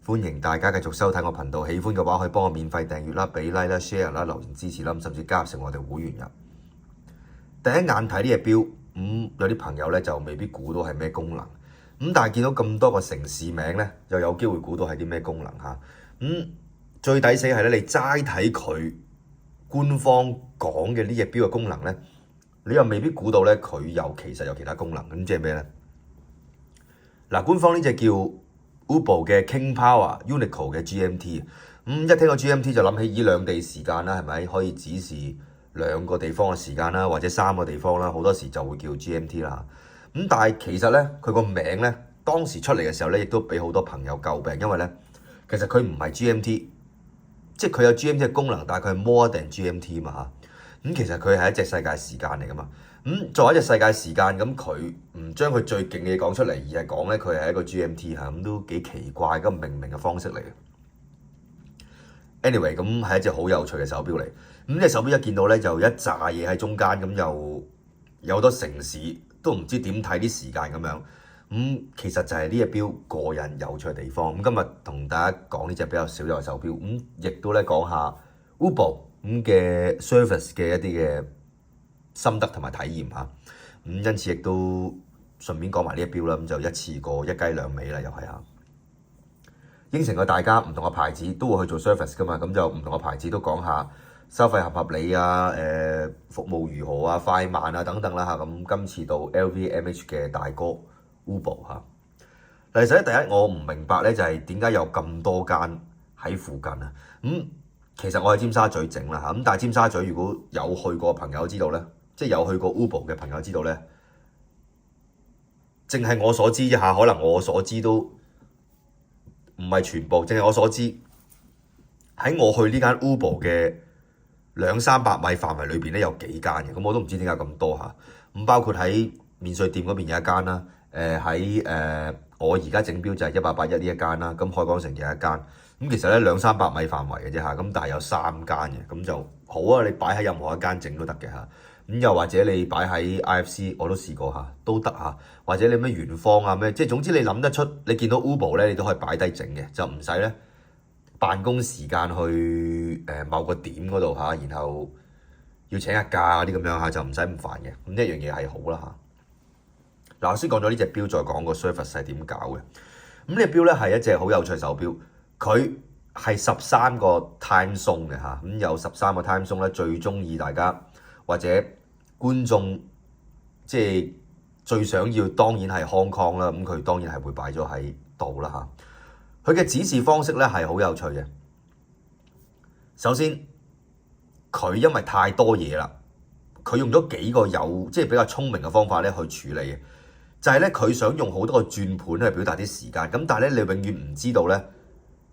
歡迎大家繼續收睇我頻道，喜歡嘅話可以幫我免費訂閱啦、俾 like 啦、share 啦、留言支持啦，甚至加入成我哋會員入。第一眼睇呢隻錶，有啲朋友咧就未必估到係咩功能，但係見到咁多個城市名咧，又有機會估到係啲咩功能嚇。最抵死係咧，你齋睇佢官方講嘅呢隻錶嘅功能咧，你又未必估到咧佢其實有其他功能。咁即係咩咧？嗱，官方呢隻叫 Hublot 嘅 King Power Uniqlo 嘅 GMT， 一聽到 GMT 就諗起以兩地時間啦，係咪可以指示兩個地方嘅時間啦，或者三個地方啦，好多時就會叫 GMT 啦。但係其實咧，佢個名咧當時出嚟嘅時候咧，亦都俾好多朋友詬病，因為咧其實佢唔係 GMT， 即係佢有 GMT 嘅功能，但係佢係 more than GMT 嘛。其實佢係一隻世界時間嚟噶嘛。作為一隻世界時間，咁佢唔將佢最勁嘅嘢講出嚟，而係講咧佢係一個 GMT 嚇，咁都幾奇怪咁命名嘅方式嚟嘅。Anyway， 咁係一隻好有趣嘅手錶嚟。呢隻手錶一見到咧就一紮嘢喺中間，咁又有好多城市都唔知點睇啲時間咁樣。其實就係呢隻錶個人有趣嘅地方。今日同大家講呢隻比較少有嘅手錶，亦都咧講下 Hublot 嘅 service 嘅一啲嘅心得同埋體驗嚇。因此亦都順便講埋呢隻錶啦。就一次過一雞兩味啦，又係嚇。應承過大家唔同嘅牌子都會去做 service 噶嘛，咁就唔同嘅牌子都講下收費合唔合理啊，服務如何啊，快慢啊等等啦嚇。咁今次到 LVMH 嘅大哥 Hublot 嚇。其實第一我唔明白咧，就係點解有咁多間喺附近啊？其實我喺尖沙咀整啦嚇，但係尖沙咀如果有去過嘅朋友知道咧，即係有去過 Hublot 嘅朋友知道咧，淨係我所知啫嚇，可能我所知都唔係全部，淨係我所知喺我去呢間 Hublot 嘅200-300米範圍裏邊咧有幾間嘅，咁我都唔知點解咁多嚇。包括喺免稅店嗰邊有一間啦，喺我而家整錶就係1881呢一間啦，咁海港城有一間。其實咧200-300米範圍嘅啫嚇，咁但係有3間嘅，咁就好啊！你擺喺任何一間整都得嘅嚇。又或者你擺喺 IFC 我都試過嚇，都得嚇。或者你咩元芳啊咩，即係總之你諗得出，你見到 Hublot 咧，你都可以擺低整嘅，就唔使咧辦公時間去某個點嗰度嚇，然後要請下假嗰啲咁樣嚇，就唔使咁煩嘅。咁一樣嘢係好啦嚇。嗱，我先講咗呢隻錶，再講個 service 係點搞嘅。呢隻錶咧係一隻好有趣手錶。佢係13個 time zone 嘅嚇，有13個 time zone 咧，最中意大家或者觀眾即係最想要，當然係 Hong Kong 啦。佢當然係會擺咗喺度啦嚇。佢嘅指示方式咧係好有趣嘅。首先，佢因為太多嘢啦，佢用咗幾個即係比較聰明嘅方法咧去處理嘅，就係咧佢想用好多個轉盤去表達啲時間。咁但係咧你永遠唔知道咧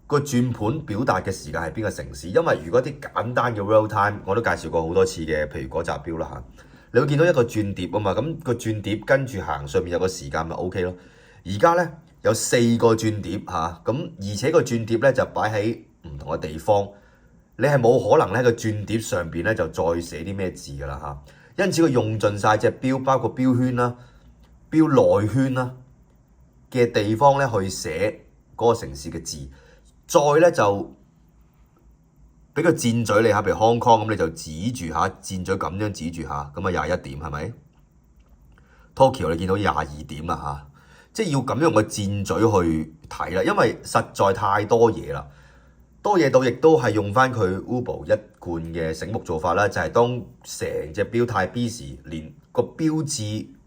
個轉盤表達嘅時間係邊個城市，因為如果啲簡單嘅 real time 我都介紹過好多次嘅，譬如嗰隻錶啦嚇，你會見到一個轉碟啊嘛，咁個轉碟跟住行上面有個時間咪 OK 咯。而家咧有4個轉碟嚇，咁而且個轉碟咧就擺喺唔同嘅地方，你係冇可能咧個轉碟上邊咧就再寫啲咩字噶啦嚇，因此佢用盡晒隻錶，包括錶圈啦、錶內圈啦嘅地方咧去寫嗰個城市嘅字。再咧就俾個箭嘴你嚇，譬如 Hong Kong 咁，你就指住下箭嘴咁樣指住下，咁啊21點係咪 ？Tokyo 你見到22點啦嚇，即係要咁樣用個箭嘴去睇啦，因為實在太多嘢啦，多嘢到亦都係用翻佢 Hublot 一貫嘅醒目做法啦，就係當成隻錶太 busy，連個標誌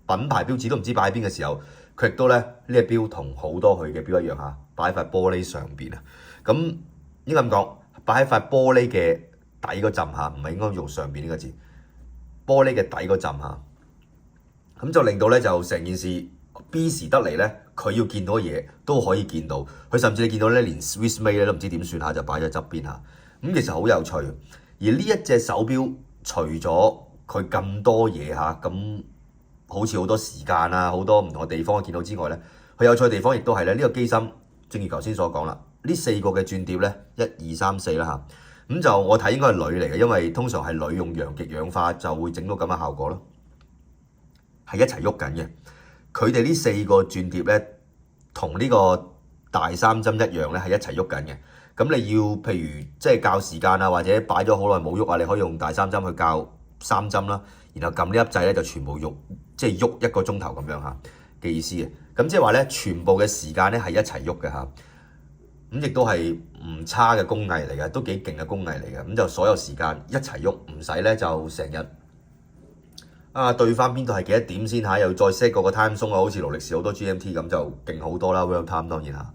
品牌標誌都唔知擺喺邊嘅時候，佢亦都咧呢隻錶同好多佢嘅錶一樣嚇，擺喺塊玻璃上邊啊。咁應該咁講，擺喺塊玻璃嘅底嗰陣嚇，唔係應該用上邊呢個字，玻璃嘅底嗰陣嚇，咁就令到咧就成件事 busy 得嚟咧，佢要見到嘢都可以見到，佢甚至你見到咧連 Swiss Made 咧都唔知點算下，就擺咗側邊嚇。其實好有趣，而呢一隻手錶除咗佢咁多嘢嚇，咁好似好多時間啊，好多唔同嘅地方見到之外咧，佢有趣嘅地方亦都係咧呢個機芯，正如頭先所講啦。呢4個嘅轉碟咧，1、2、3、4啦嚇，咁就我睇應該係鋁嚟嘅，因為通常係鋁用陽極氧化就會整到咁嘅效果咯，係一齊喐緊嘅。佢哋呢4個轉碟咧，同呢個大三針一樣咧係一齊喐緊嘅。咁你要譬如即係校時間啊，或者擺咗好耐冇喐啊，你可以用大三針去校3針啦，然後撳呢粒掣咧就全部喐，即係喐1個鐘頭咁樣嚇嘅意思嘅。咁即係話咧，全部嘅時間咧係一齊喐嘅嚇。咁亦都係唔差嘅工藝嚟嘅，都幾勁嘅工藝嚟嘅。咁就所有時間一齊喐，唔使咧就成日對翻邊度係幾多點先嚇，又再 set 個 time zone 啊，好似勞力士好多 GMT 咁就勁好多啦。Real time 當然嚇。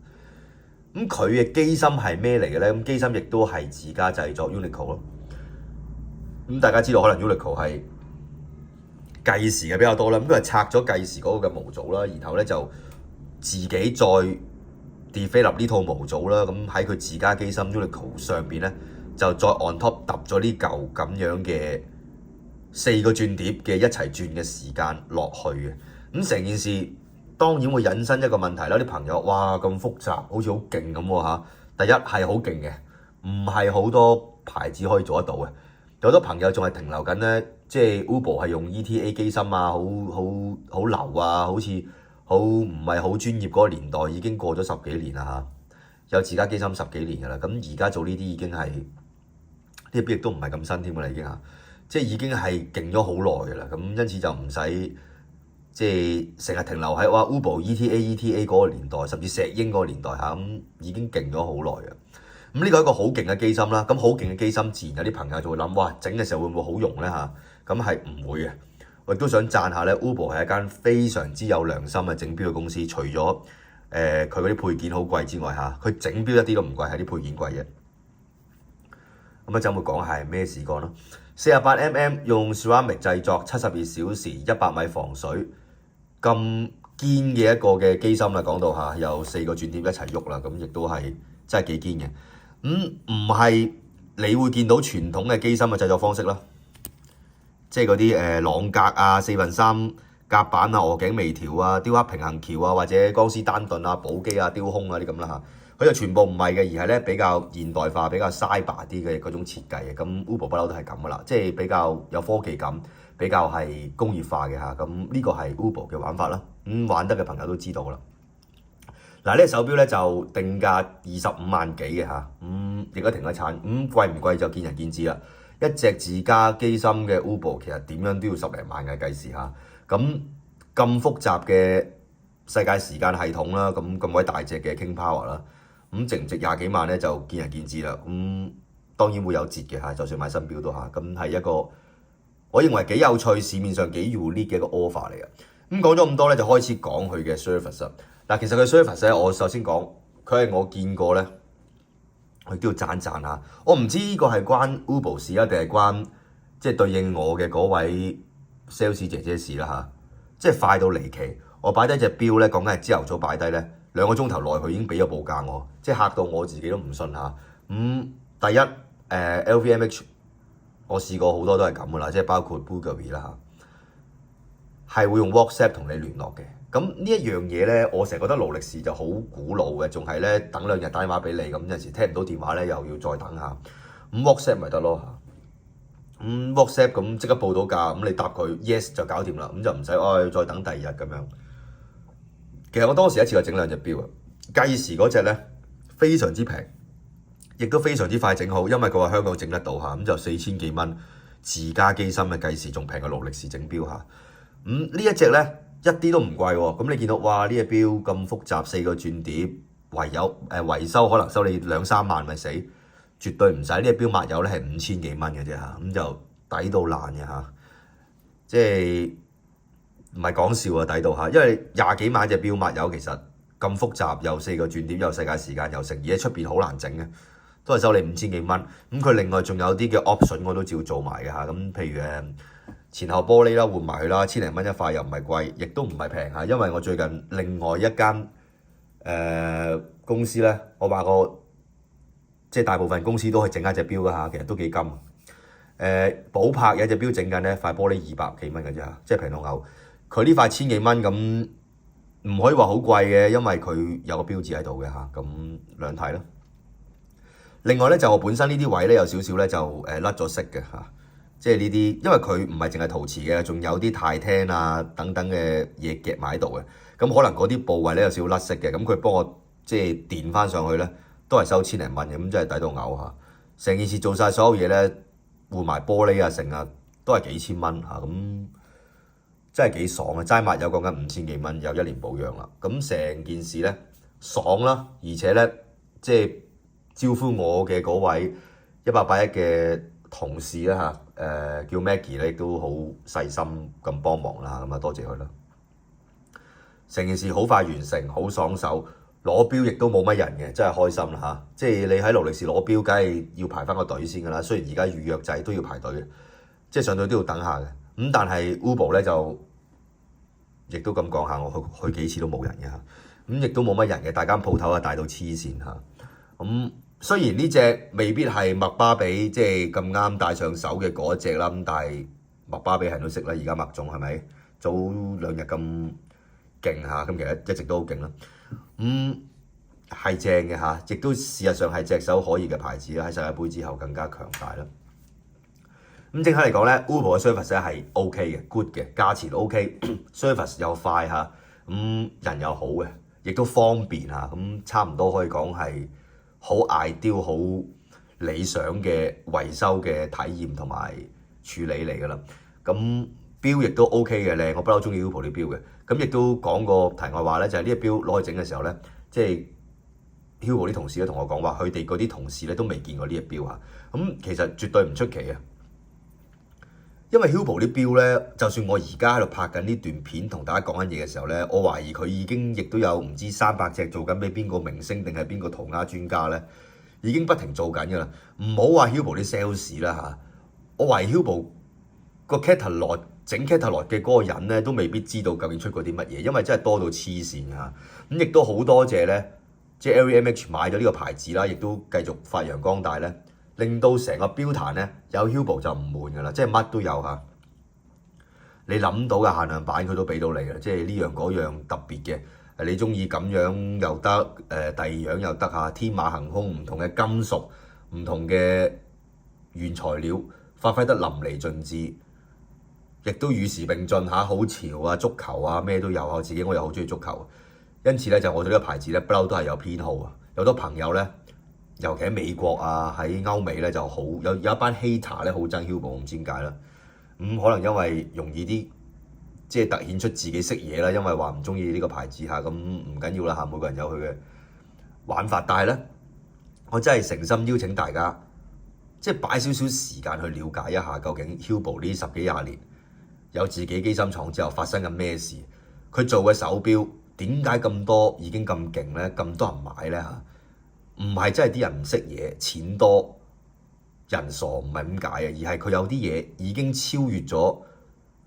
咁佢嘅機芯係咩嚟嘅咧？咁機芯亦都係自家製作 Uniqlo 咯。咁大家知道可能 Uniqlo 係計時嘅比較多啦，咁佢係拆咗計時嗰個嘅模組啦，然後咧就自己再 develop 呢套模組啦。咁喺佢自家機芯 Uniqlo 上邊咧，就再 on top 揼咗呢嚿咁樣嘅4個轉碟嘅一齊轉嘅時間落去嘅。咁成件事當然會引申一個問題啦，啲朋友哇咁複雜，好似好勁咁喎嚇。第一係好勁嘅，唔係好多牌子可以做得到嘅。有好多朋友仲係停留緊咧，即係 Uber 係用 ETA 機芯啊，好流啊，好似好唔係好專業嗰個年代，已經過咗10幾年啦嚇。有自家機芯10幾年㗎啦，咁而家做呢啲已經係呢啲亦都唔係咁新添㗎啦，已經嚇，即係已經係勁咗好耐㗎啦。咁因此就唔使即係成日停留喺哇 Uber ETA 嗰個年代，甚至石英嗰個年代嚇，咁已經勁咗好耐嘅。咁呢個係一個好勁嘅機芯啦，咁好勁嘅機芯，自然有啲朋友就會諗，哇，整嘅時候會唔會好用咧嚇？咁係唔會嘅。我亦都想讚下咧 Uber 係一間非常之有良心嘅整錶嘅公司，除咗佢嗰啲配件好貴之外嚇，佢整錶一啲都唔貴，係啲配件貴嘅。咁就會講係咩事幹咯？48mm 用 ceramic 製作，72小時100米防水，咁堅嘅一個嘅機芯啦。講到嚇，有4個轉碟一齊喐啦，咁亦都係真係幾堅嘅。唔係你會見到傳統嘅機芯嘅製作方式啦，即係嗰啲朗格啊、4/3夾板啊、鵝頸微調啊、雕刻平衡橋啊，或者鋼絲單盾啊、寶機啊、雕空啊啲咁啦嚇，佢就全部唔係嘅，而係咧比較現代化、比較 cyber 啲嘅嗰種設計嘅。咁 Uber 不嬲都係咁噶啦，即係比較有科技感、比較係工業化嘅嚇。咁呢個係 Uber 嘅玩法啦。玩得嘅朋友都知道啦。嗱，呢個手錶咧就定價25萬幾嘅嚇，亦都停咗產，貴唔貴就見仁見智啦。一隻自家機芯嘅 Uber 其實點樣都要10零萬嘅計時嚇，咁複雜嘅世界時間系統啦，咁鬼大隻嘅 King Power 啦，值唔值20幾萬咧就見仁見智啦。當然會有折嘅嚇，就算買新錶都嚇，咁係一個我認為幾有趣、市面上幾 unique 嘅一個 offer 嚟嘅。講咗咁多咧，就開始講佢嘅 service 啦。嗱，其實佢 service 咧，我首先講佢係我見過咧，我亦都要讚下。我唔知呢個係關 Uber 事啊，定係關即係對應我嘅嗰位 sales 姐姐事啦嚇。即係快到離奇，我擺低隻錶咧，講緊係朝頭早擺低咧，2個鐘頭內佢已經俾咗報價我，即係嚇到我自己都唔信嚇。第一LVMH 我試過好多都係咁噶啦，即係包括 Bulgari 啦嚇，係會用 WhatsApp 同你聯絡嘅。咁呢一樣嘢咧，我成日覺得勞力士就好古老嘅，仲係咧等2日打電話俾你，咁有陣時聽唔到電話咧，又要再等下。WhatsApp 咪得咯嚇。WhatsApp 咁即刻報到價，咁你答佢 yes 就搞掂啦，咁就唔使再等第2日咁樣。其實我當時一次過整2隻錶啊，計時嗰隻咧非常之平，亦都非常之快整好，因為佢話香港整得到嚇，咁就4000幾蚊自家機芯嘅計時，仲平過勞力士整錶嚇。呢一隻咧。一啲都唔貴喎，咁你見到哇呢隻錶咁複雜4個轉碟，唯有維修可能收你2-3萬咪死，絕對唔使。呢隻錶抹油咧係5000幾蚊嘅啫嚇，咁就抵到爛嘅嚇，即係唔係講笑啊，抵到嚇，因為20幾萬隻錶抹油其實咁複雜，又4個轉碟，又世界時間，又成，而喺出邊好難整嘅，都係收你5000幾蚊。咁佢另外仲有啲嘅 option 我都照做埋嘅嚇，咁譬如前後玻璃啦，換埋佢啦，1000零蚊一塊，又唔係貴，亦都唔係平嚇。因為我最近另外一間公司咧，我話過即係大部分公司都可以整一隻錶㗎嚇，其實都幾金。寶珀有隻錶整緊咧，塊玻璃200幾蚊嘅啫，即係平到嘔。佢呢塊1000幾蚊咁，唔可以話好貴嘅，因為佢有個標誌喺度嘅嚇，咁兩睇咯。另外咧就我本身呢啲位咧有少少咧就甩咗色嘅嚇。即係呢啲，因為佢唔係淨係陶瓷嘅，仲有啲鈦聽啊等等嘅嘢夾埋喺度嘅，咁可能嗰啲部位咧有少少甩色嘅，咁佢幫我即係電翻上去咧，都係收千零蚊嘅，咁真係抵到嘔嚇。成件事做晒所有嘢咧，換埋玻璃啊成啊，都係幾千蚊嚇，咁真係幾爽啊！齋抹油講緊5000幾蚊，有1年保養啦。咁成件事咧爽啦，而且咧即係招呼我嘅嗰位1881嘅同事啦嚇，叫 Maggie 咧，亦都好細心咁幫忙啦，咁啊多謝佢啦。成件事好快完成，好爽手，攞標亦都冇乜人嘅，真係開心啦嚇！即係你喺勞力士攞標，梗係要排翻個隊先㗎啦。雖然而家預約制都要排隊嘅，即係上隊都要等下嘅。咁但係 Ubo 咧就亦都咁講下，我去幾次都冇人嘅嚇，咁亦都冇乜人嘅，大間鋪頭啊大到黐線嚇。咁雖然呢隻未必係麥巴比即係咁啱戴上手嘅嗰一隻啦，咁但係麥巴比人都識啦，而家麥總係咪早2日咁勁嚇？咁其實一直都好勁啦。係正嘅嚇，亦都事實上係隻手可以嘅牌子啦。喺世界盃之後更加強大啦。咁整體嚟講咧 ，Ubo 嘅 service 咧係 OK 嘅 ，good 嘅，價錢 OK，service 又快嚇，人又好嘅，亦都方便嚇，差唔多可以講係好 ideal 好理想嘅維修嘅體驗同埋處理嚟㗎啦。咁錶亦都 OK 嘅靚，我不嬲中意 Ubo 啲錶嘅。咁亦都講個題外話咧，就係呢隻錶攞去整嘅時候咧，即係 Ubo 啲同事咧同我講話，佢哋嗰啲同事咧都未見過呢隻錶嚇。咁其實絕對唔出奇啊！因為 Ubo 啲錶咧，就算我而家喺度拍緊呢段片同大家講緊嘢嘅時候咧，我懷疑佢已經亦都有唔知300隻做緊俾邊個明星定係邊個塗鴉專家咧，已經不停做緊㗎啦。唔好話 Ubo 啲 sales 啦嚇，我懷疑 Ubo 個 catalog 整 catalog 嘅嗰個人咧，都未必知道究竟出過啲乜嘢，因為真係多到黐線嚇。咁亦都好多謝咧，即係 LVMH 買咗呢個牌子啦，亦都繼續發揚光大咧。令到成個錶壇咧有 Ubo 就唔悶㗎啦，即係乜都有嚇。你諗到嘅限量版佢都俾到你嘅，即係呢樣嗰樣特別嘅。你中意咁樣又得，第二樣又得嚇。天馬行空，唔同嘅金屬，唔同嘅原材料，發揮得淋漓盡致，亦都與時並進嚇。好潮啊，足球啊咩都有啊。自己我又好中意足球，因此咧就我對呢個牌子咧不嬲都係有偏好啊。有好多朋友咧。尤其喺美國啊，喺歐美咧就好有一班 hater 咧好憎 Ubo， 唔知點解啦。可能因為容易啲，即係突顯出自己識嘢啦。因為話唔中意呢個牌子嚇，咁唔緊要啦嚇。每個人有佢嘅玩法，但係咧，我真係誠心邀請大家，即係擺少少時間去了解一下，究竟 Ubo 呢10幾20年有自己機芯廠之後發生緊咩事？佢做嘅手錶點解咁多已經咁勁咧？咁多人買咧嚇？唔係真係啲人唔識嘢，錢多人傻，唔係咁解啊！而係佢有啲嘢已經超越咗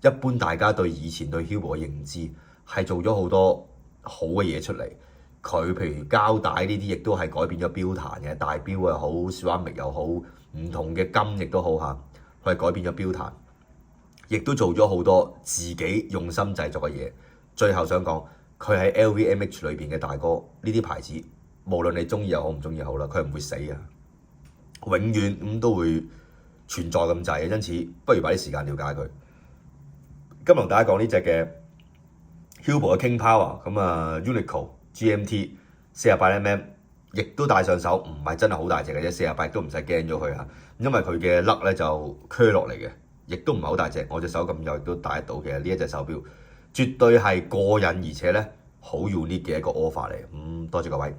一般大家對以前對 Ubo 嘅認知，係做咗好多好嘅嘢出嚟。佢譬如膠帶呢啲，亦都係改變咗錶壇嘅，大錶又好，ceramic又好，唔同嘅金亦都好嚇，佢係改變咗錶壇，亦都做咗好多自己用心製作嘅嘢。最後想講，佢喺 LVMH 裏邊嘅大哥，呢啲牌子。無論你中意又好唔中意好啦，佢唔會死啊，永遠咁都會存在咁滯。因此，不如擺啲時間了解佢。今日同大家講呢隻嘅 Ubo 嘅 King Power， 咁Uniqlo GMT 48mm，亦都戴上手，唔係真係好大隻嘅啫，48都唔使驚咗佢嚇，因為佢嘅粒咧就鋸落嚟嘅，亦都唔係好大隻。我隻手咁幼亦都戴得到嘅。呢一隻手錶絕對係過癮，而且咧好 unique 嘅一個 offer 嚟。多謝各位。